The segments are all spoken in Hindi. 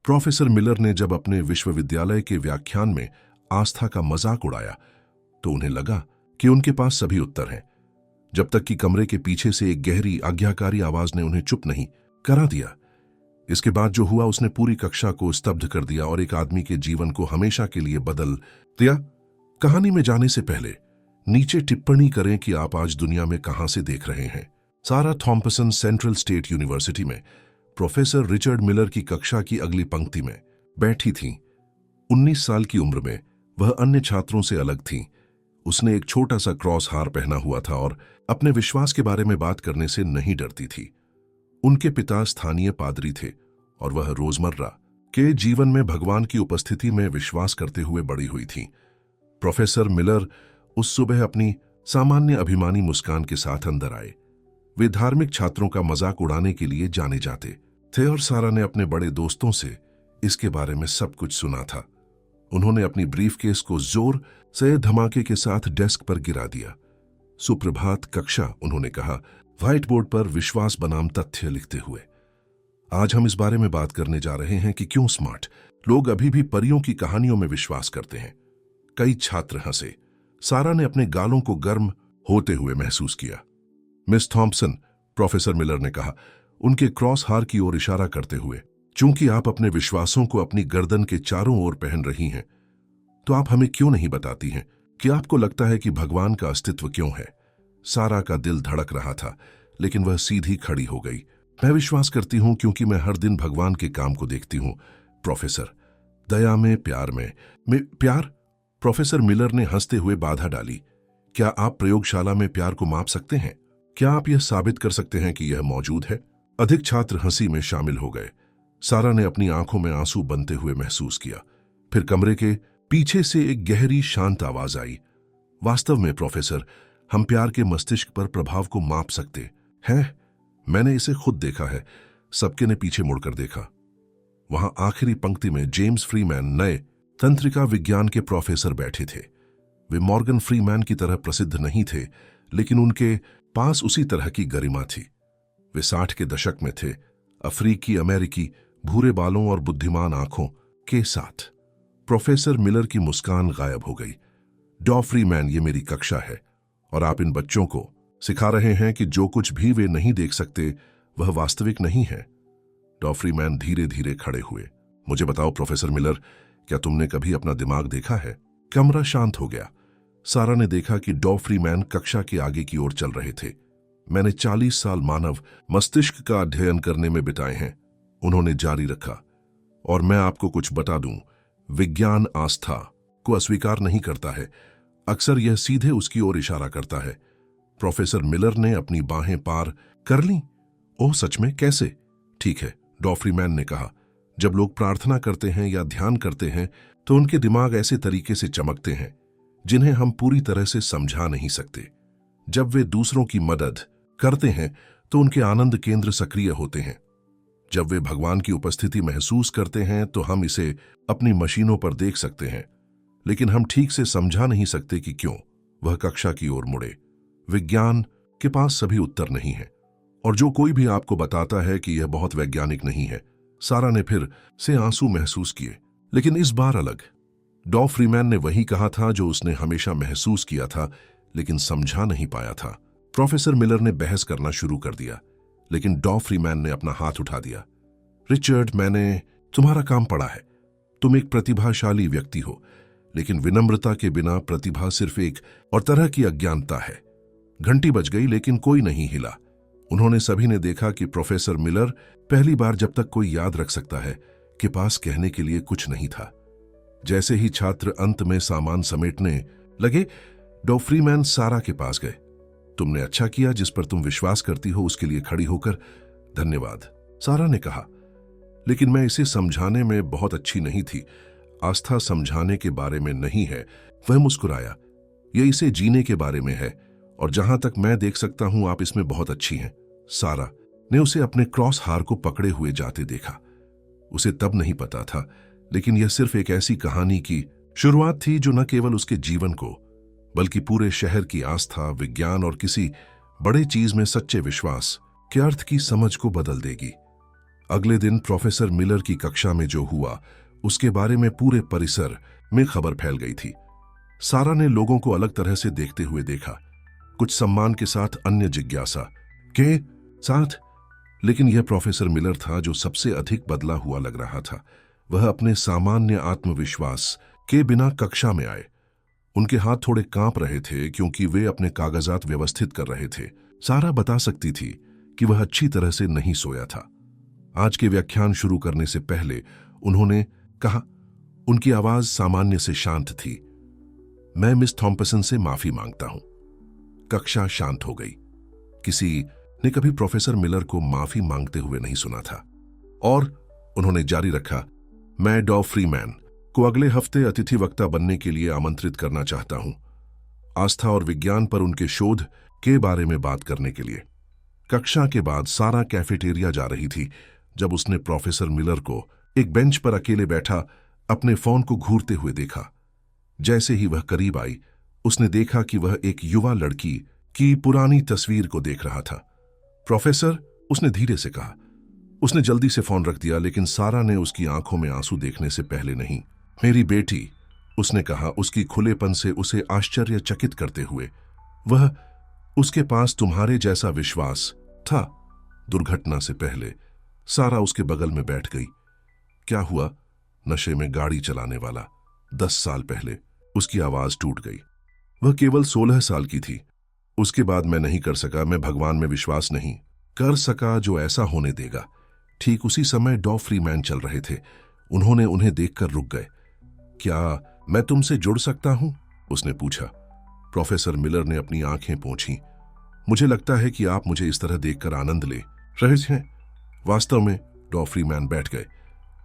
प्रोफेसर मिलर ने जब अपने विश्वविद्यालय के व्याख्यान में आस्था का मजाक उड़ाया तो उन्हें लगा कि उनके पास सभी उत्तर हैं, जब तक कि कमरे के पीछे से एक गहरी आज्ञाकारी आवाज ने उन्हें चुप नहीं करा दिया। इसके बाद जो हुआ उसने पूरी कक्षा को स्तब्ध कर दिया और एक आदमी के जीवन को हमेशा के लिए बदल दिया। कहानी में जाने से पहले नीचे टिप्पणी करें कि आप आज दुनिया में कहां से देख रहे हैं। सारा थॉम्पसन सेंट्रल स्टेट यूनिवर्सिटी में प्रोफेसर रिचर्ड मिलर की कक्षा की अगली पंक्ति में बैठी थीं। 19 साल की उम्र में वह अन्य छात्रों से अलग थीं। उसने एक छोटा सा क्रॉस हार पहना हुआ था और अपने विश्वास के बारे में बात करने से नहीं डरती थी। उनके पिता स्थानीय पादरी थे और वह रोजमर्रा के जीवन में भगवान की उपस्थिति में विश्वास करते हुए बड़ी हुई थी। प्रोफेसर मिलर उस सुबह अपनी सामान्य अभिमानी मुस्कान के साथ अंदर आए। वे धार्मिक छात्रों का मजाक उड़ाने के लिए जाने जाते थे और सारा ने अपने बड़े दोस्तों से इसके बारे में सब कुछ सुना था। उन्होंने अपनी ब्रीफकेस को जोर से धमाके के साथ डेस्क पर गिरा दिया। सुप्रभात कक्षा, उन्होंने कहा, व्हाइट बोर्ड पर विश्वास बनाम तथ्य लिखते हुए। आज हम इस बारे में बात करने जा रहे हैं कि क्यों स्मार्ट लोग अभी भी परियों की कहानियों में विश्वास करते हैं। कई छात्र हंसे। सारा ने अपने गालों को गर्म होते हुए महसूस किया। मिस थॉम्पसन, प्रोफेसर मिलर ने कहा, उनके क्रॉस हार की ओर इशारा करते हुए, चूंकि आप अपने विश्वासों को अपनी गर्दन के चारों ओर पहन रही हैं, तो आप हमें क्यों नहीं बताती हैं कि आपको लगता है कि भगवान का अस्तित्व क्यों है। सारा का दिल धड़क रहा था, लेकिन वह सीधी खड़ी हो गई। मैं विश्वास करती हूं क्योंकि मैं हर दिन भगवान के काम को देखती हूं प्रोफेसर। दया में, प्यार में प्यार। प्रोफेसर मिलर ने हंसते हुए बाधा डाली। क्या आप प्रयोगशाला में प्यार को माप सकते हैं? क्या आप यह साबित कर सकते हैं कि यह मौजूद है? अधिक छात्र हंसी में शामिल हो गए। सारा ने अपनी आंखों में आंसू बनते हुए महसूस किया। फिर कमरे के पीछे से एक गहरी शांत आवाज आई। वास्तव में प्रोफेसर, हम प्यार के मस्तिष्क पर प्रभाव को माप सकते हैं। मैंने इसे खुद देखा है। सबके ने पीछे मुड़कर देखा। वहां आखिरी पंक्ति में जेम्स फ्रीमैन, नए तंत्रिका विज्ञान के प्रोफेसर, बैठे थे। वे मॉर्गन फ्रीमैन की तरह प्रसिद्ध नहीं थे, लेकिन उनके पास उसी तरह की गरिमा थी। वे 60 के दशक में थे, अफ्रीकी अमेरिकी, भूरे बालों और बुद्धिमान आंखों के साथ। प्रोफेसर मिलर की मुस्कान गायब हो गई। डॉ फ्रीमैन, ये मेरी कक्षा है और आप इन बच्चों को सिखा रहे हैं कि जो कुछ भी वे नहीं देख सकते वह वास्तविक नहीं है। डॉ फ्रीमैन धीरे धीरे खड़े हुए। मुझे बताओ प्रोफेसर मिलर, क्या तुमने कभी अपना दिमाग देखा है? कमरा शांत हो गया। सारा ने देखा कि डॉ फ्रीमैन कक्षा के आगे की ओर चल रहे थे। मैंने 40 साल मानव मस्तिष्क का अध्ययन करने में बिताए हैं, उन्होंने जारी रखा, और मैं आपको कुछ बता दूं, विज्ञान आस्था को अस्वीकार नहीं करता है। अक्सर यह सीधे उसकी ओर इशारा करता है। प्रोफेसर मिलर ने अपनी बाहें पार कर लीं। ओह सच में, कैसे? ठीक है, डॉ फ्रीमैन ने कहा, जब लोग प्रार्थना करते हैं या ध्यान करते हैं तो उनके दिमाग ऐसे तरीके से चमकते हैं जिन्हें हम पूरी तरह से समझा नहीं सकते। जब वे दूसरों की मदद करते हैं तो उनके आनंद केंद्र सक्रिय होते हैं। जब वे भगवान की उपस्थिति महसूस करते हैं तो हम इसे अपनी मशीनों पर देख सकते हैं, लेकिन हम ठीक से समझा नहीं सकते कि क्यों। वह कक्षा की ओर मुड़े। विज्ञान के पास सभी उत्तर नहीं है, और जो कोई भी आपको बताता है कि यह बहुत वैज्ञानिक नहीं है। सारा ने फिर से आंसू महसूस किए, लेकिन इस बार अलग। डॉ फ्रीमैन ने वही कहा था जो उसने हमेशा महसूस किया था, लेकिन समझा नहीं पाया था। प्रोफेसर मिलर ने बहस करना शुरू कर दिया, लेकिन डॉ फ्रीमैन ने अपना हाथ उठा दिया। रिचर्ड, मैंने तुम्हारा काम पढ़ा है। तुम एक प्रतिभाशाली व्यक्ति हो, लेकिन विनम्रता के बिना प्रतिभा सिर्फ एक और तरह की अज्ञानता है। घंटी बज गई, लेकिन कोई नहीं हिला। उन्होंने सभी ने देखा कि प्रोफेसर मिलर पहली बार, जब तक कोई याद रख सकता है, के पास कहने के लिए कुछ नहीं था। जैसे ही छात्र अंत में सामान समेटने लगे, डॉ फ्रीमैन सारा के पास गए। तुमने अच्छा किया, जिस पर तुम विश्वास करती हो उसके लिए खड़ी होकर धन्यवाद, सारा ने कहा। लेकिन मैं इसे समझाने में बहुत अच्छी नहीं थी। आस्था समझाने के बारे में नहीं है। वह मुस्कुराया। यह इसे जीने के बारे में है, और जहां तक मैं देख सकता हूं आप इसमें बहुत अच्छी हैं। सारा ने उसे अपने क्रॉस हार को पकड़े हुए जाते देखा। उसे तब नहीं पता था, लेकिन यह सिर्फ एक ऐसी कहानी की शुरुआत थी जो न केवल उसके जीवन को, बल्कि पूरे शहर की आस्था, विज्ञान और किसी बड़े चीज में सच्चे विश्वास के अर्थ की समझ को बदल देगी। अगले दिन प्रोफेसर मिलर की कक्षा में जो हुआ उसके बारे में पूरे परिसर में खबर फैल गई थी। सारा ने लोगों को अलग तरह से देखते हुए देखा, कुछ सम्मान के साथ, अन्य जिज्ञासा के साथ। लेकिन यह प्रोफेसर मिलर था जो सबसे अधिक बदला हुआ लग रहा था। वह अपने सामान्य आत्मविश्वास के बिना कक्षा में आए। उनके हाथ थोड़े कांप रहे थे क्योंकि वे अपने कागजात व्यवस्थित कर रहे थे। सारा बता सकती थी कि वह अच्छी तरह से नहीं सोया था। आज के व्याख्यान शुरू करने से पहले उन्होंने कहा, उनकी आवाज सामान्य से शांत थी, मैं मिस थॉम्पसन से माफी मांगता हूं। कक्षा शांत हो गई। किसी ने कभी प्रोफेसर मिलर को माफी मांगते हुए नहीं सुना था। और उन्होंने जारी रखा, मैं डॉ फ्रीमैन को अगले हफ्ते अतिथि वक्ता बनने के लिए आमंत्रित करना चाहता हूं, आस्था और विज्ञान पर उनके शोध के बारे में बात करने के लिए। कक्षा के बाद सारा कैफेटेरिया जा रही थी जब उसने प्रोफेसर मिलर को एक बेंच पर अकेले बैठा अपने फोन को घूरते हुए देखा। जैसे ही वह करीब आई, उसने देखा कि वह एक युवा लड़की की पुरानी तस्वीर को देख रहा था। प्रोफेसर, उसने धीरे से कहा। उसने जल्दी से फोन रख दिया, लेकिन सारा ने उसकी आंखों में आंसू देखने से पहले नहीं। मेरी बेटी, उसने कहा, उसकी खुलेपन से उसे आश्चर्यचकित करते हुए। वह उसके पास तुम्हारे जैसा विश्वास था। दुर्घटना से पहले सारा उसके बगल में बैठ गई। क्या हुआ? नशे में गाड़ी चलाने वाला 10 साल पहले। उसकी आवाज टूट गई। वह केवल 16 साल की थी। उसके बाद मैं नहीं कर सका, मैं भगवान में विश्वास नहीं कर सका जो ऐसा होने देगा। ठीक उसी समय डॉ फ्रीमैन चल रहे थे। उन्होंने उन्हें देखकर रुक गए। क्या मैं तुमसे जुड़ सकता हूं? उसने पूछा। प्रोफेसर मिलर ने अपनी आंखें पोंछी। मुझे लगता है कि आप मुझे इस तरह देखकर आनंद ले रहे हैं। वास्तव में, डॉ फ्रीमैन बैठ गए,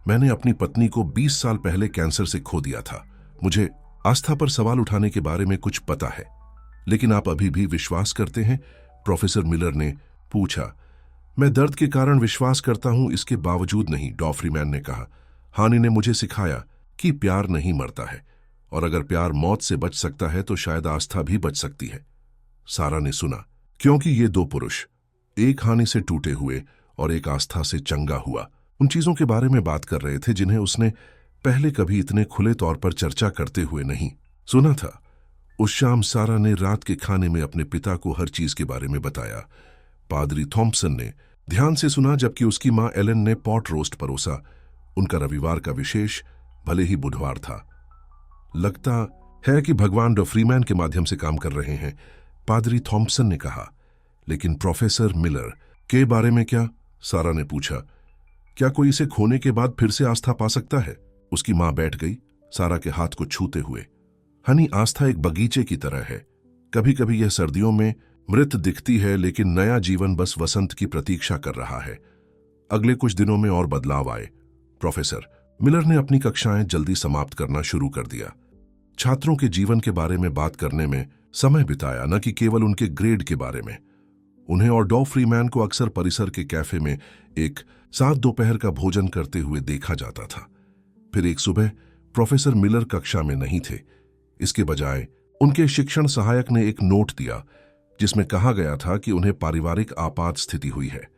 मैंने अपनी पत्नी को 20 साल पहले कैंसर से खो दिया था। मुझे आस्था पर सवाल उठाने के बारे में कुछ पता है। लेकिन आप अभी भी विश्वास करते हैं? प्रोफेसर मिलर ने पूछा। मैं दर्द के कारण विश्वास करता हूं, इसके बावजूद नहीं, डॉ फ्रीमैन ने कहा। हानि ने मुझे सिखाया कि प्यार नहीं मरता है, और अगर प्यार मौत से बच सकता है तो शायद आस्था भी बच सकती है। सारा ने सुना, क्योंकि ये दो पुरुष, एक हानि से टूटे हुए और एक आस्था से चंगा हुआ, उन चीजों के बारे में बात कर रहे थे जिन्हें उसने पहले कभी इतने खुले तौर पर चर्चा करते हुए नहीं सुना था। उस शाम सारा ने रात के खाने में अपने पिता को हर चीज के बारे में बताया। पादरी थॉम्पसन ने ध्यान से सुना, जबकि उसकी मां एलन ने पॉट रोस्ट परोसा। उनका रविवार का विशेष भले ही बुधवार था। लगता है कि भगवान डॉ फ्रीमैन के माध्यम से काम कर रहे हैं, पादरी थॉम्पसन ने कहा। लेकिन प्रोफेसर मिलर के बारे में क्या? सारा ने पूछा। क्या कोई इसे खोने के बाद फिर से आस्था पा सकता है? उसकी मां बैठ गई, सारा के हाथ को छूते हुए। हनी, आस्था एक बगीचे की तरह है। कभी कभी यह सर्दियों में मृत दिखती है, लेकिन नया जीवन बस वसंत की प्रतीक्षा कर रहा है। अगले कुछ दिनों में और बदलाव आए। प्रोफेसर मिलर ने अपनी कक्षाएं जल्दी समाप्त करना शुरू कर दिया। छात्रों के जीवन के बारे में बात करने में समय बिताया, न कि केवल उनके ग्रेड के बारे में। उन्हें और डॉ फ्रीमैन को अक्सर परिसर के कैफे में एक साथ दोपहर का भोजन करते हुए देखा जाता था। फिर एक सुबह प्रोफेसर मिलर कक्षा में नहीं थे। इसके बजाय उनके शिक्षण सहायक ने एक नोट दिया जिसमें कहा गया था कि उन्हें पारिवारिक आपात स्थिति हुई है।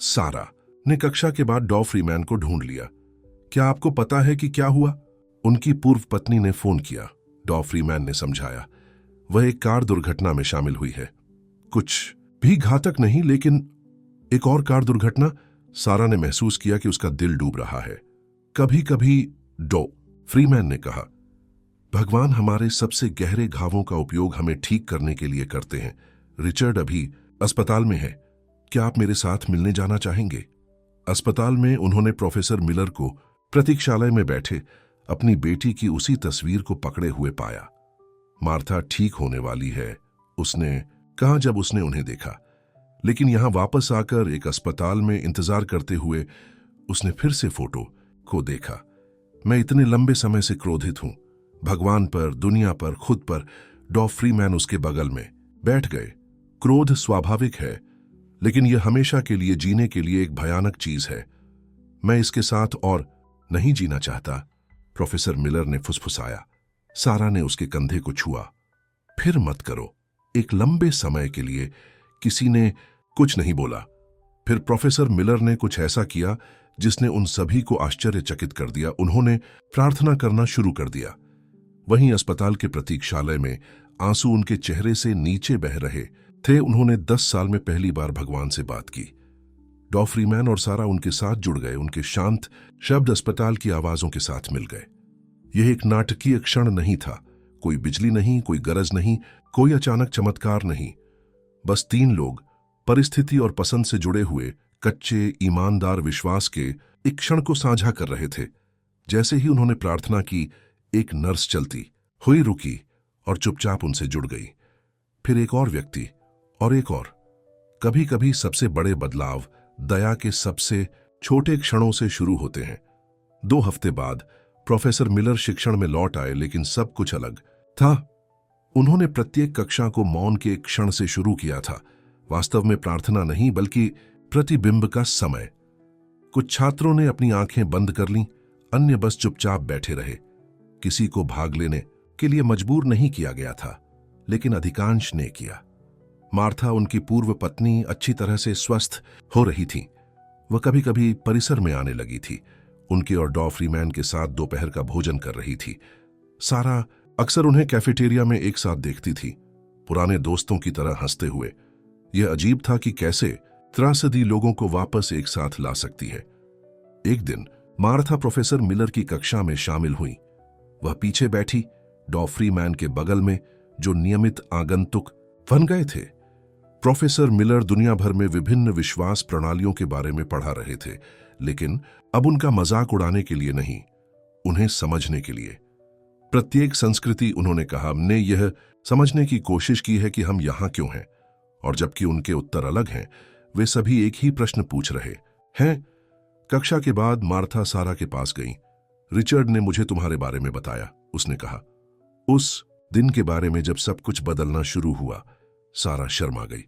सारा ने कक्षा के बाद डॉ फ्रीमैन को ढूंढ लिया। क्या आपको पता है कि क्या हुआ? उनकी पूर्व पत्नी ने फोन किया, डॉ फ्रीमैन ने समझाया। वह एक कार दुर्घटना में शामिल हुई है। कुछ भी घातक नहीं, लेकिन एक और कार दुर्घटना। सारा ने महसूस किया कि उसका दिल डूब रहा है। कभी कभी, डॉ फ्रीमैन ने कहा, भगवान हमारे सबसे गहरे घावों का उपयोग हमें ठीक करने के लिए करते हैं। रिचर्ड अभी अस्पताल में है। क्या आप मेरे साथ मिलने जाना चाहेंगे? अस्पताल में उन्होंने प्रोफेसर मिलर को प्रतीक्षालय में बैठे अपनी बेटी की उसी तस्वीर को पकड़े हुए पाया। मार्था ठीक होने वाली है, उसने कहा जब उसने उन्हें देखा। लेकिन यहां वापस आकर एक अस्पताल में इंतजार करते हुए उसने फिर से फोटो को देखा। मैं इतने लंबे समय से क्रोधित हूं, भगवान पर, दुनिया पर, खुद पर। डॉ फ्रीमैन उसके बगल में बैठ गए। क्रोध स्वाभाविक है, लेकिन यह हमेशा के लिए जीने के लिए एक भयानक चीज है। मैं इसके साथ और नहीं जीना चाहता, प्रोफेसर मिलर ने फुसफुसाया। सारा ने उसके कंधे को छुआ। फिर मत करो। एक लंबे समय के लिए किसी ने कुछ नहीं बोला। फिर प्रोफेसर मिलर ने कुछ ऐसा किया जिसने उन सभी को आश्चर्यचकित कर दिया। उन्होंने प्रार्थना करना शुरू कर दिया। वहीं अस्पताल के प्रतीक्षालय में आंसू उनके चेहरे से नीचे बह रहे थे। उन्होंने 10 साल में पहली बार भगवान से बात की। डॉ फ्रीमैन और सारा उनके साथ जुड़ गए। उनके शांत शब्द अस्पताल की आवाजों के साथ मिल गए। यह एक नाटकीय क्षण नहीं था। कोई बिजली नहीं, कोई गरज नहीं, कोई अचानक चमत्कार नहीं। बस 3 लोग परिस्थिति और पसंद से जुड़े हुए कच्चे ईमानदार विश्वास के एक क्षण को साझा कर रहे थे। जैसे ही उन्होंने प्रार्थना की, एक नर्स चलती हुई रुकी और चुपचाप उनसे जुड़ गई। फिर एक और व्यक्ति और एक और। कभी कभी सबसे बड़े बदलाव दया के सबसे छोटे क्षणों से शुरू होते हैं। 2 हफ्ते बाद प्रोफेसर मिलर शिक्षण में लौट आए, लेकिन सब कुछ अलग था। उन्होंने प्रत्येक कक्षा को मौन के एक क्षण से शुरू किया था। वास्तव में प्रार्थना नहीं, बल्कि प्रतिबिंब का समय। कुछ छात्रों ने अपनी आंखें बंद कर लीं, अन्य बस चुपचाप बैठे रहे। किसी को भाग लेने के लिए मजबूर नहीं किया गया था, लेकिन अधिकांश ने किया। मार्था, उनकी पूर्व पत्नी, अच्छी तरह से स्वस्थ हो रही थी। वह कभी कभी परिसर में आने लगी थी। उनके और डॉ फ्रीमैन के साथ दोपहर का भोजन कर रही थी। सारा अक्सर उन्हें कैफेटेरिया में एक साथ देखती थी, पुराने दोस्तों की तरह हंसते हुए। यह अजीब था कि कैसे त्रासदी लोगों को वापस एक साथ ला सकती है। एक दिन मार्था प्रोफेसर मिलर की कक्षा में शामिल हुई। वह पीछे बैठी, डॉ फ्रीमैन के बगल में, जो नियमित आगंतुक बन गए थे। प्रोफेसर मिलर दुनिया भर में विभिन्न विश्वास प्रणालियों के बारे में पढ़ा रहे थे, लेकिन अब उनका मजाक उड़ाने के लिए नहीं, उन्हें समझने के लिए। प्रत्येक संस्कृति, उन्होंने कहा, हमने यह समझने की कोशिश की है कि हम यहां क्यों हैं। और जबकि उनके उत्तर अलग हैं, वे सभी एक ही प्रश्न पूछ रहे हैं। कक्षा के बाद मार्था सारा के पास गई। रिचर्ड ने मुझे तुम्हारे बारे में बताया, उसने कहा। उस दिन के बारे में जब सब कुछ बदलना शुरू हुआ। सारा शर्मा गई।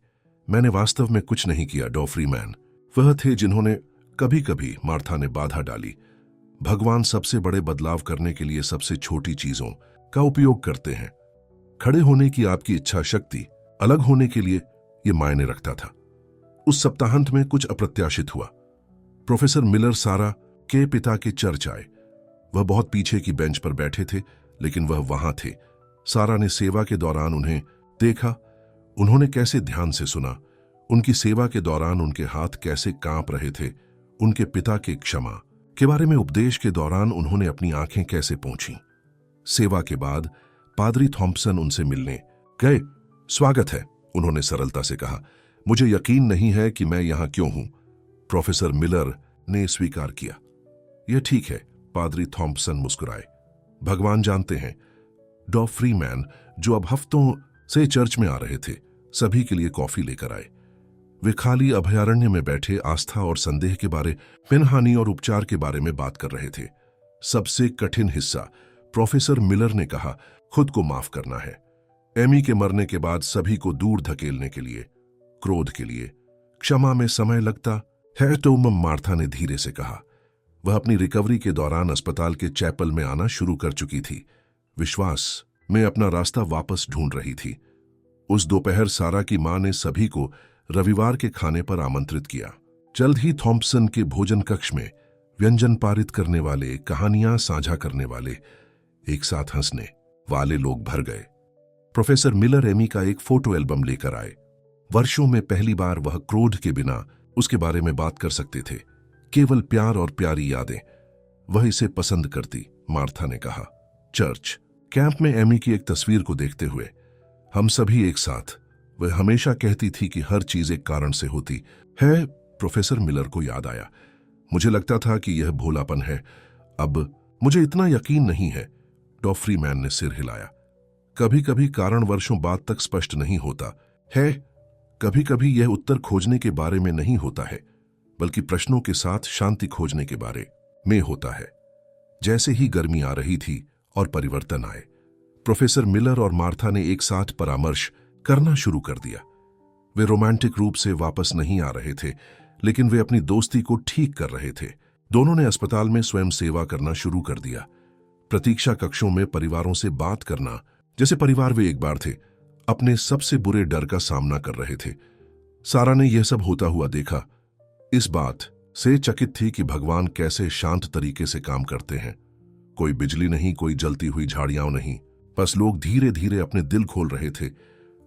मैंने वास्तव में कुछ नहीं किया, डॉ फ्रीमैन। वह थे जिन्होंने कभी कभी, मार्था ने बाधा डाली। भगवान सबसे बड़े बदलाव करने के लिए सबसे छोटी चीजों का उपयोग करते हैं। खड़े होने की आपकी इच्छा शक्ति अलग होने के लिए यह मायने रखता था। उस सप्ताहांत में कुछ अप्रत्याशित हुआ। प्रोफेसर मिलर सारा के पिता के चर्च आए। वह बहुत पीछे की बेंच पर बैठे थे, लेकिन वह वहां थे। सारा ने सेवा के दौरान उन्हें देखा। उन्होंने कैसे ध्यान से सुना। उनकी सेवा के दौरान उनके हाथ कैसे कांप रहे थे। उनके पिता के क्षमा के बारे में उपदेश के दौरान उन्होंने अपनी आंखें कैसे पोंछी। सेवा के बाद पादरी थॉम्पसन उनसे मिलने गए। स्वागत है, उन्होंने सरलता से कहा। मुझे यकीन नहीं है कि मैं यहां क्यों हूं। प्रोफेसर मिलर ने स्वीकार किया। यह ठीक है, पादरी थॉम्पसन मुस्कुराए। भगवान जानते हैं। डॉ फ्रीमैन, जो अब हफ्तों से चर्च में आ रहे थे, सभी के लिए कॉफी लेकर आए। वे खाली अभयारण्य में बैठे आस्था और संदेह के बारे, पिनहानि और उपचार के बारे में बात कर रहे थे। सबसे कठिन हिस्सा, प्रोफेसर मिलर ने कहा, खुद को माफ करना है। एमी के मरने के बाद सभी को दूर धकेलने के लिए, क्रोध के लिए, क्षमा में समय लगता है तो मार्था ने धीरे से कहा। वह अपनी रिकवरी के दौरान अस्पताल के चैपल में आना शुरू कर चुकी थी। विश्वास में अपना रास्ता वापस ढूंढ रही थी। उस दोपहर सारा की मां ने सभी को रविवार के खाने पर आमंत्रित किया। जल्द ही थॉम्पसन के भोजन कक्ष में व्यंजन पारित करने वाले, कहानियां साझा करने वाले, एक साथ हंसने वाले लोग भर गए। प्रोफेसर मिलर एमी का एक फोटो एल्बम लेकर आए। वर्षों में पहली बार वह क्रोध के बिना उसके बारे में बात कर सकते थे, केवल प्यार और प्यारी यादें। वह इसे पसंद करती, मार्था ने कहा। चर्च कैंप में एमी की एक तस्वीर को देखते हुए, हम सभी एक साथ। वह हमेशा कहती थी कि हर चीज एक कारण से होती है। प्रोफेसर मिलर को याद आया। मुझे लगता था कि यह भोलापन है, अब मुझे इतना यकीन नहीं है। डॉ फ्रीमैन ने सिर हिलाया। कभी कभी कारण वर्षों बाद तक स्पष्ट नहीं होता है। कभी कभी यह उत्तर खोजने के बारे में नहीं होता है, बल्कि प्रश्नों के साथ शांति खोजने के बारे में होता है। जैसे ही गर्मी आ रही थी और परिवर्तन आए, प्रोफेसर मिलर और मार्था ने एक साथ परामर्श करना शुरू कर दिया। वे रोमांटिक रूप से वापस नहीं आ रहे थे, लेकिन वे अपनी दोस्ती को ठीक कर रहे थे। दोनों ने अस्पताल में स्वयं सेवा करना शुरू कर दिया। प्रतीक्षा कक्षों में परिवारों से बात करना, जैसे परिवार वे एक बार थे, अपने सबसे बुरे डर का सामना कर रहे थे। सारा ने यह सब होता हुआ देखा। इस बात से चकित थी कि भगवान कैसे शांत तरीके से काम करते हैं। कोई बिजली नहीं, कोई जलती हुई झाड़ियां नहीं, बस लोग धीरे धीरे अपने दिल खोल रहे थे,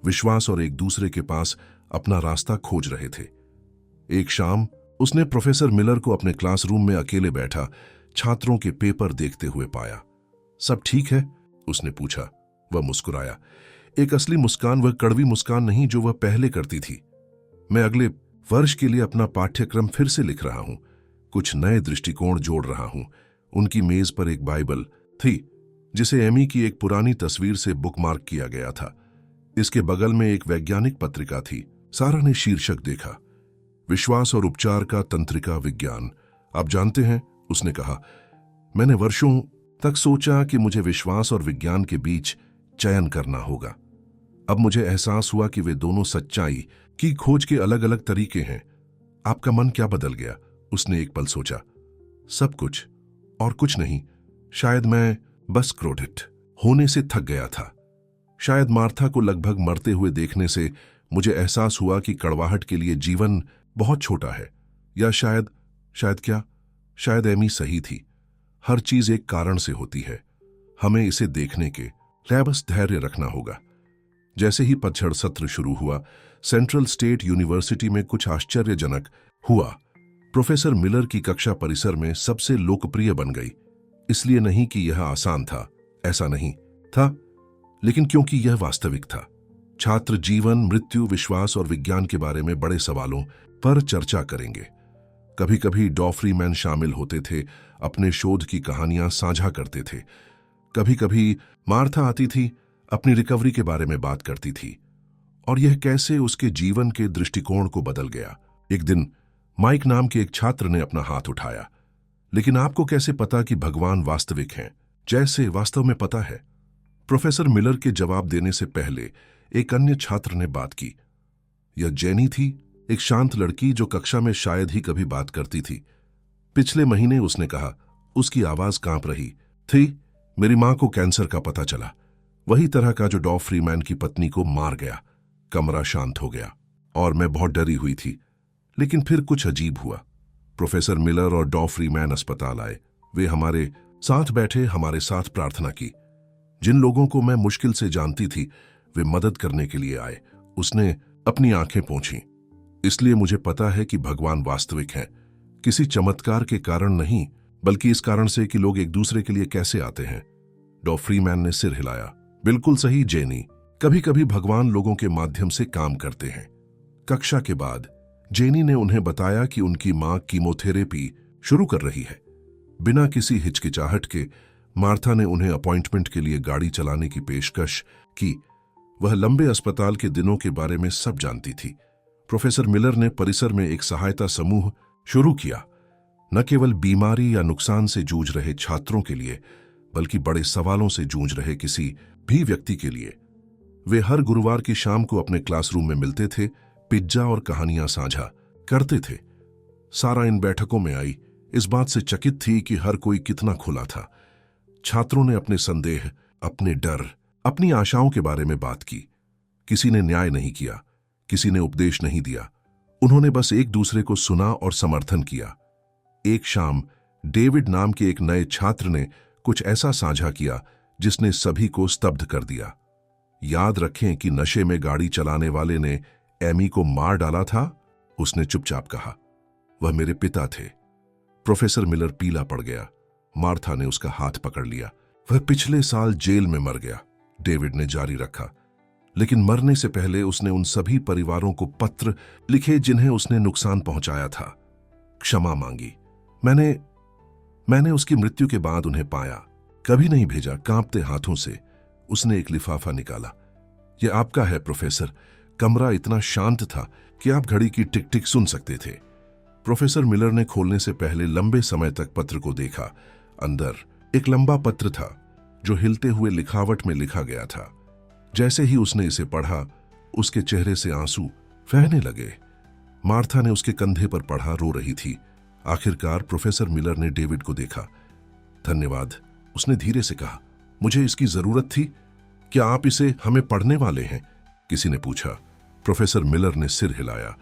विश्वास और एक दूसरे के पास अपना रास्ता खोज रहे थे। एक शाम उसने प्रोफेसर मिलर को अपने क्लासरूम में अकेले बैठा छात्रों के पेपर देखते हुए पाया। सब ठीक है? उसने पूछा। वह मुस्कुराया, एक असली मुस्कान, वह कड़वी मुस्कान नहीं जो वह पहले करती थी। मैं अगले वर्ष के लिए अपना पाठ्यक्रम फिर से लिख रहा हूं, कुछ नए दृष्टिकोण जोड़ रहा हूं। उनकी मेज पर एक बाइबल थी जिसे एमी की एक पुरानी तस्वीर से बुकमार्क किया गया था। इसके बगल में एक वैज्ञानिक पत्रिका थी। सारा ने शीर्षक देखा, विश्वास और उपचार का तंत्रिका विज्ञान। आप जानते हैं, उसने कहा, मैंने वर्षों तक सोचा कि मुझे विश्वास और विज्ञान के बीच चयन करना होगा। अब मुझे एहसास हुआ कि वे दोनों सच्चाई की खोज के अलग अलग तरीके हैं। आपका मन क्या बदल गया? उसने एक पल सोचा। सब कुछ और कुछ नहीं। शायद मैं बस क्रोधित होने से थक गया था। शायद मार्था को लगभग मरते हुए देखने से मुझे एहसास हुआ कि कड़वाहट के लिए जीवन बहुत छोटा है। या शायद एमी सही थी। हर चीज एक कारण से होती है। हमें इसे देखने के लिए बस धैर्य रखना होगा। जैसे ही पतझड़ सत्र शुरू हुआ, सेंट्रल स्टेट यूनिवर्सिटी में कुछ आश्चर्यजनक हुआ। प्रोफेसर मिलर की कक्षा परिसर में सबसे लोकप्रिय बन गई। इसलिए नहीं कि यह आसान था, ऐसा नहीं था, लेकिन क्योंकि यह वास्तविक था। छात्र जीवन, मृत्यु, विश्वास और विज्ञान के बारे में बड़े सवालों पर चर्चा करेंगे। कभी कभी डॉ फ्रीमैन शामिल होते थे, अपने शोध की कहानियां साझा करते थे। कभी कभी मार्था आती थी, अपनी रिकवरी के बारे में बात करती थी और यह कैसे उसके जीवन के दृष्टिकोण को बदल गया। एक दिन माइक नाम के एक छात्र ने अपना हाथ उठाया, लेकिन आपको कैसे पता कि भगवान वास्तविक हैं, जैसे वास्तव में पता है? प्रोफेसर मिलर के जवाब देने से पहले एक अन्य छात्र ने बात की। यह जेनी थी, एक शांत लड़की जो कक्षा में शायद ही कभी बात करती थी। पिछले महीने, उसने कहा, उसकी आवाज कांप रही थी, मेरी मां को कैंसर का पता चला, वही तरह का जो डॉ फ्रीमैन की पत्नी को मार गया। कमरा शांत हो गया और मैं बहुत डरी हुई थी। लेकिन फिर कुछ अजीब हुआ। प्रोफेसर मिलर और डॉ फ्रीमैन अस्पताल आए। वे हमारे साथ बैठे, हमारे साथ प्रार्थना की। जिन लोगों को मैं मुश्किल से जानती थी, वे मदद करने के लिए आए। उसने अपनी आंखें पोंछी। इसलिए मुझे पता है कि भगवान वास्तविक हैं, किसी चमत्कार के कारण नहीं, बल्कि इस कारण से कि लोग एक दूसरे के लिए कैसे आते हैं। डॉ फ्रीमैन ने सिर हिलाया। बिल्कुल सही जेनी, कभी कभी भगवान लोगों के माध्यम से काम करते हैं। कक्षा के बाद जेनी ने उन्हें बताया कि उनकी मां कीमोथेरेपी शुरू कर रही है। बिना किसी हिचकिचाहट के मार्था ने उन्हें अपॉइंटमेंट के लिए गाड़ी चलाने की पेशकश की। वह लंबे अस्पताल के दिनों के बारे में सब जानती थी। प्रोफेसर मिलर ने परिसर में एक सहायता समूह शुरू किया, न केवल बीमारी या नुकसान से जूझ रहे छात्रों के लिए, बल्कि बड़े सवालों से जूझ रहे किसी भी व्यक्ति के लिए। वे हर गुरुवार की शाम को अपने क्लासरूम में मिलते थे, पिज्जा और कहानियां साझा करते थे। सारा इन बैठकों में आई, इस बात से चकित थी कि हर कोई कितना खुला था। छात्रों ने अपने संदेह, अपने डर, अपनी आशाओं के बारे में बात की। किसी ने न्याय नहीं किया, किसी ने उपदेश नहीं दिया। उन्होंने बस एक दूसरे को सुना और समर्थन किया। एक शाम डेविड नाम के एक नए छात्र ने कुछ ऐसा साझा किया जिसने सभी को स्तब्ध कर दिया। याद रखें कि नशे में गाड़ी चलाने वाले ने एमी को मार डाला था, उसने चुपचाप कहा। वह मेरे पिता थे। प्रोफेसर मिलर पीला पड़ गया। मार्था ने उसका हाथ पकड़ लिया। वह पिछले साल जेल में मर गया, डेविड ने जारी रखा। लेकिन मरने से पहले उसने उन सभी परिवारों को पत्र लिखे जिन्हें उसने नुकसान पहुंचाया था, क्षमा मांगी। मैंने उसकी मृत्यु के बाद उन्हें पाया, कभी नहीं भेजा। कांपते हाथों से उसने एक लिफाफा निकाला। यह आपका है प्रोफेसर। कमरा इतना शांत था कि आप घड़ी की टिक टिक सुन सकते थे। प्रोफेसर मिलर ने खोलने से पहले लंबे समय तक पत्र को देखा। अंदर एक लंबा पत्र था जो हिलते हुए लिखावट में लिखा गया था। जैसे ही उसने इसे पढ़ा, उसके चेहरे से आंसू बहने लगे। मार्था ने उसके कंधे पर पढ़ा, रो रही थी। आखिरकार प्रोफेसर मिलर ने डेविड को देखा। धन्यवाद, उसने धीरे से कहा। मुझे इसकी जरूरत थी। क्या आप इसे हमें पढ़ने वाले हैं? किसी ने पूछा। प्रोफेसर मिलर ने सिर हिलाया।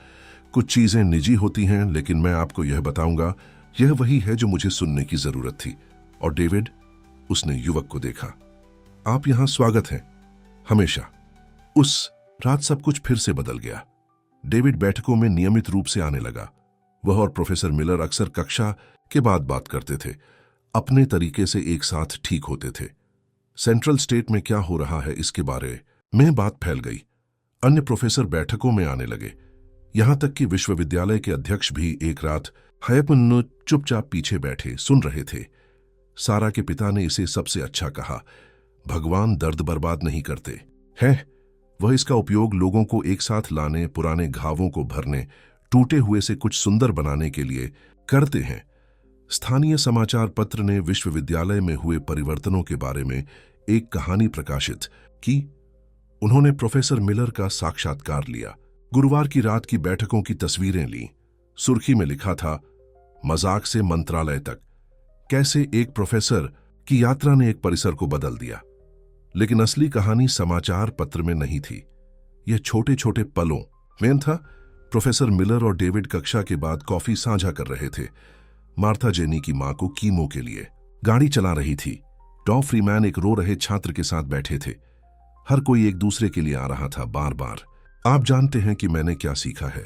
कुछ चीजें निजी होती हैं, लेकिन मैं आपको यह बताऊंगा, यह वही है जो मुझे सुनने की जरूरत थी। और डेविड, उसने युवक को देखा, आप यहां स्वागत हैं, हमेशा। उस रात सब कुछ फिर से बदल गया। डेविड बैठकों में नियमित रूप से आने लगा। वह और प्रोफेसर मिलर अक्सर कक्षा के बाद बात करते थे, अपने तरीके से एक साथ ठीक होते थे। सेंट्रल स्टेट में क्या हो रहा है इसके बारे में बात फैल गई। अन्य प्रोफेसर बैठकों में आने लगे, यहां तक कि विश्वविद्यालय के अध्यक्ष भी एक रात हयपुन्नु चुपचाप पीछे बैठे सुन रहे थे। सारा के पिता ने इसे सबसे अच्छा कहा, भगवान दर्द बर्बाद नहीं करते हैं, वह इसका उपयोग लोगों को एक साथ लाने, पुराने घावों को भरने, टूटे हुए से कुछ सुंदर बनाने के लिए करते हैं। स्थानीय समाचार पत्र ने विश्वविद्यालय में हुए परिवर्तनों के बारे में एक कहानी प्रकाशित की। उन्होंने प्रोफेसर मिलर का साक्षात्कार लिया, गुरुवार की रात की बैठकों की तस्वीरें लीं। सुर्खी में लिखा था, मजाक से मंत्रालय तक, कैसे एक प्रोफेसर की यात्रा ने एक परिसर को बदल दिया। लेकिन असली कहानी समाचार पत्र में नहीं थी। यह छोटे छोटे पलों में था। प्रोफेसर मिलर और डेविड कक्षा के बाद कॉफी साझा कर रहे थे। मार्था जेनी की मां को कीमो के लिए गाड़ी चला रही थी। डॉ फ्रीमैन एक रो रहे छात्र के साथ बैठे थे। हर कोई एक दूसरे के लिए आ रहा था, बार बार। आप जानते हैं कि मैंने क्या सीखा है,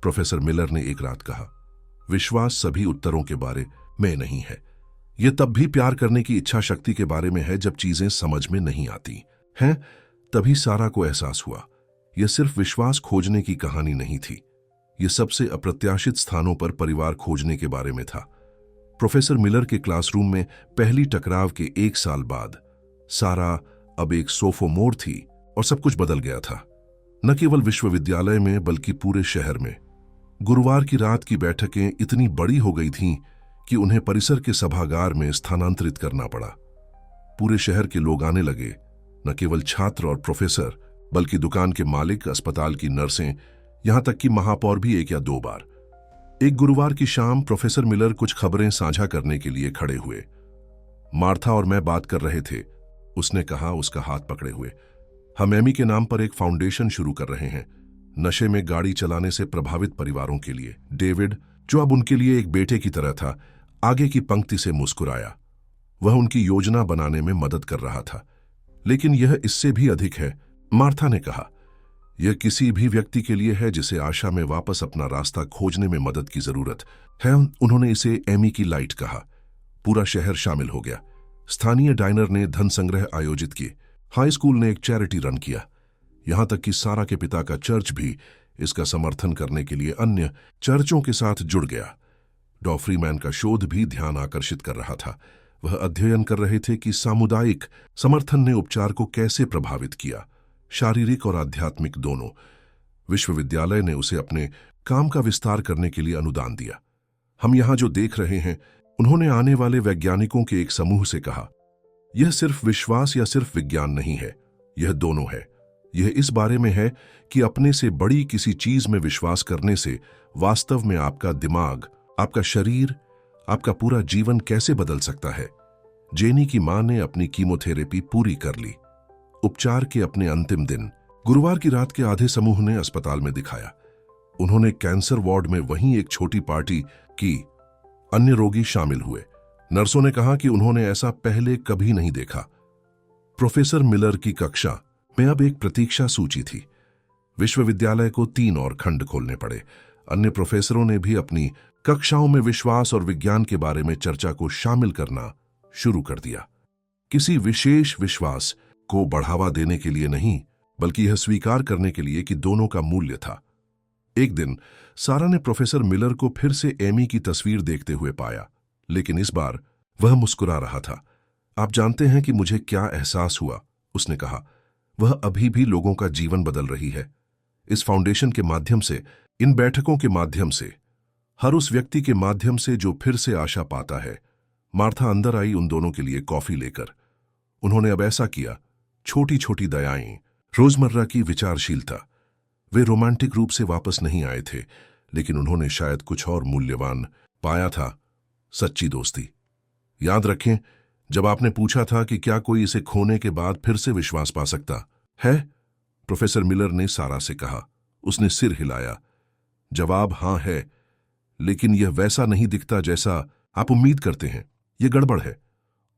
प्रोफेसर मिलर ने एक रात कहा। विश्वास सभी उत्तरों के बारे में नहीं है। यह तब भी प्यार करने की इच्छा शक्ति के बारे में है जब चीजें समझ में नहीं आती हैं। तभी सारा को एहसास हुआ, यह सिर्फ विश्वास खोजने की कहानी नहीं थी। यह सबसे अप्रत्याशित स्थानों पर परिवार खोजने के बारे में था। प्रोफेसर मिलर के क्लासरूम में पहली टकराव के 1 साल बाद सारा अब एक सोफोमोर थी और सब कुछ बदल गया था, न केवल विश्वविद्यालय में बल्कि पूरे शहर में। गुरुवार की रात की बैठकें इतनी बड़ी हो गई थीं कि उन्हें परिसर के सभागार में स्थानांतरित करना पड़ा। पूरे शहर के लोग आने लगे, न केवल छात्र और प्रोफेसर बल्कि दुकान के मालिक, अस्पताल की नर्सें, यहां तक कि महापौर भी 1 या 2 बार। एक गुरुवार की शाम प्रोफेसर मिलर कुछ खबरें साझा करने के लिए खड़े हुए। मार्था और मैं बात कर रहे थे, उसने कहा, उसका हाथ पकड़े हुए। हम एमी के नाम पर एक फाउंडेशन शुरू कर रहे हैं, नशे में गाड़ी चलाने से प्रभावित परिवारों के लिए। डेविड, जो अब उनके लिए एक बेटे की तरह था, आगे की पंक्ति से मुस्कुराया। वह उनकी योजना बनाने में मदद कर रहा था। लेकिन यह इससे भी अधिक है, मार्था ने कहा। यह किसी भी व्यक्ति के लिए है जिसे आशा में वापस अपना रास्ता खोजने में मदद की जरूरत है। उन्होंने इसे एमी की लाइट कहा। पूरा शहर शामिल हो गया। स्थानीय डाइनर ने धन संग्रह आयोजित किए, हाई स्कूल ने एक चैरिटी रन किया, यहां तक कि सारा के पिता का चर्च भी इसका समर्थन करने के लिए अन्य चर्चों के साथ जुड़ गया। डॉ फ्रीमैन का शोध भी ध्यान आकर्षित कर रहा था। वह अध्ययन कर रहे थे कि सामुदायिक समर्थन ने उपचार को कैसे प्रभावित किया, शारीरिक और आध्यात्मिक दोनों। विश्वविद्यालय ने उसे अपने काम का विस्तार करने के लिए अनुदान दिया। हम यहां जो देख रहे हैं, उन्होंने आने वाले वैज्ञानिकों के एक समूह से कहा, यह सिर्फ विश्वास या सिर्फ विज्ञान नहीं है, यह दोनों है। यह इस बारे में है कि अपने से बड़ी किसी चीज में विश्वास करने से वास्तव में आपका दिमाग, आपका शरीर, आपका पूरा जीवन कैसे बदल सकता है। जेनी की मां ने अपनी कीमोथेरेपी पूरी कर ली। उपचार के अपने अंतिम दिन गुरुवार की रात के आधे समूह ने अस्पताल में दिखाया। उन्होंने कैंसर वार्ड में वहीं एक छोटी पार्टी की। अन्य रोगी शामिल हुए। नर्सों ने कहा कि उन्होंने ऐसा पहले कभी नहीं देखा। प्रोफेसर मिलर की कक्षा में अब एक प्रतीक्षा सूची थी। विश्वविद्यालय को 3 और खंड खोलने पड़े। अन्य प्रोफेसरों ने भी अपनी कक्षाओं में विश्वास और विज्ञान के बारे में चर्चा को शामिल करना शुरू कर दिया। किसी विशेष विश्वास को बढ़ावा देने के लिए नहीं, बल्कि यह स्वीकार करने के लिए कि दोनों का मूल्य था। एक दिन सारा ने प्रोफेसर मिलर को फिर से एमी की तस्वीर देखते हुए पाया, लेकिन इस बार वह मुस्कुरा रहा था। आप जानते हैं कि मुझे क्या एहसास हुआ, उसने कहा। वह अभी भी लोगों का जीवन बदल रही है। इस फाउंडेशन के माध्यम से, इन बैठकों के माध्यम से, हर उस व्यक्ति के माध्यम से जो फिर से आशा पाता है। मार्था अंदर आई उन दोनों के लिए कॉफी लेकर। उन्होंने अब ऐसा किया, छोटी छोटी दयाएं, रोजमर्रा की विचारशीलता। वे रोमांटिक रूप से वापस नहीं आए थे, लेकिन उन्होंने शायद कुछ और मूल्यवान पाया था, सच्ची दोस्ती। याद रखें, जब आपने पूछा था कि क्या कोई इसे खोने के बाद फिर से विश्वास पा सकता है, प्रोफेसर मिलर ने सारा से कहा। उसने सिर हिलाया। जवाब हाँ है, लेकिन यह वैसा नहीं दिखता जैसा आप उम्मीद करते हैं। यह गड़बड़ है,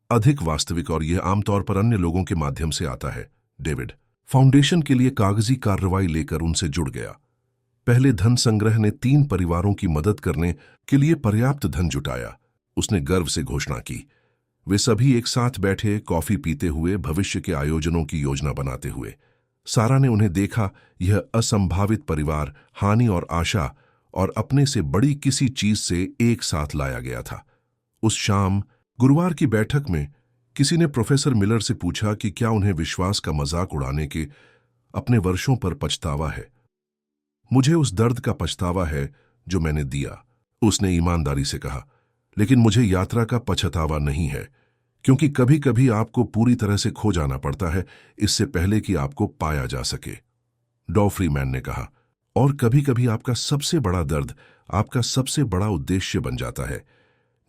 अधिक वास्तविक, और यह आमतौर पर अन्य लोगों के माध्यम से आता है। डेविड फाउंडेशन के लिए कागजी कार्रवाई लेकर उनसे जुड़ गया। पहले धन संग्रह ने 3 परिवारों की मदद करने के लिए पर्याप्त धन जुटाया। उसने गर्व से घोषणा की। वे सभी एक साथ बैठे, कॉफी पीते हुए, भविष्य के आयोजनों की योजना बनाते हुए। सारा ने उन्हें देखा, यह असंभावित परिवार हानि और आशा और अपने से बड़ी किसी चीज से एक साथ लाया गया था। उस शाम गुरुवार की बैठक में किसी ने प्रोफेसर मिलर से पूछा कि क्या उन्हें विश्वास का मजाक उड़ाने के अपने वर्षों पर पछतावा है। मुझे उस दर्द का पछतावा है जो मैंने दिया, उसने ईमानदारी से कहा, लेकिन मुझे यात्रा का पछतावा नहीं है, क्योंकि कभी कभी आपको पूरी तरह से खो जाना पड़ता है इससे पहले कि आपको पाया जा सके, डॉफ्रीमैन ने कहा। और कभी कभी आपका सबसे बड़ा दर्द आपका सबसे बड़ा उद्देश्य बन जाता है।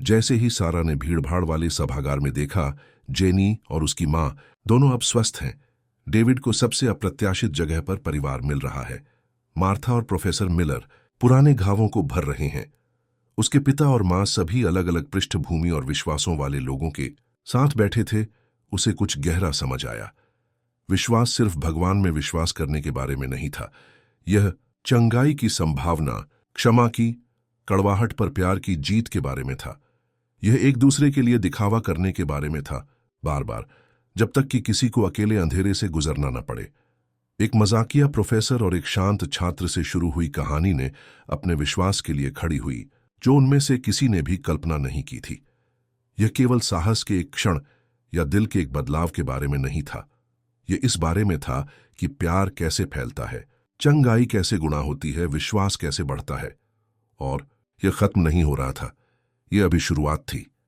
जैसे ही सारा ने भीड़भाड़ वाले सभागार में देखा, जेनी और उसकी मां दोनों अब स्वस्थ हैं। डेविड को सबसे अप्रत्याशित जगह पर परिवार मिल रहा है। मार्था और प्रोफेसर मिलर पुराने घावों को भर रहे हैं। उसके पिता और मां सभी अलग अलग पृष्ठभूमि और विश्वासों वाले लोगों के साथ बैठे थे। उसे कुछ गहरा समझ आया। विश्वास सिर्फ भगवान में विश्वास करने के बारे में नहीं था। यह चंगाई की संभावना, क्षमा की, कड़वाहट पर प्यार की जीत के बारे में था। यह एक दूसरे के लिए दिखावा करने के बारे में था, बार बार, जब तक कि किसी को अकेले अंधेरे से गुजरना न पड़े। एक मजाकिया प्रोफेसर और एक शांत छात्र से शुरू हुई कहानी ने अपने विश्वास के लिए खड़ी हुई, जो उनमें से किसी ने भी कल्पना नहीं की थी। यह केवल साहस के एक क्षण या दिल के एक बदलाव के बारे में नहीं था। यह इस बारे में था कि प्यार कैसे फैलता है, चंगाई कैसे गुणा होती है, विश्वास कैसे बढ़ता है। और यह खत्म नहीं हो रहा था, यह अभी शुरुआत थी।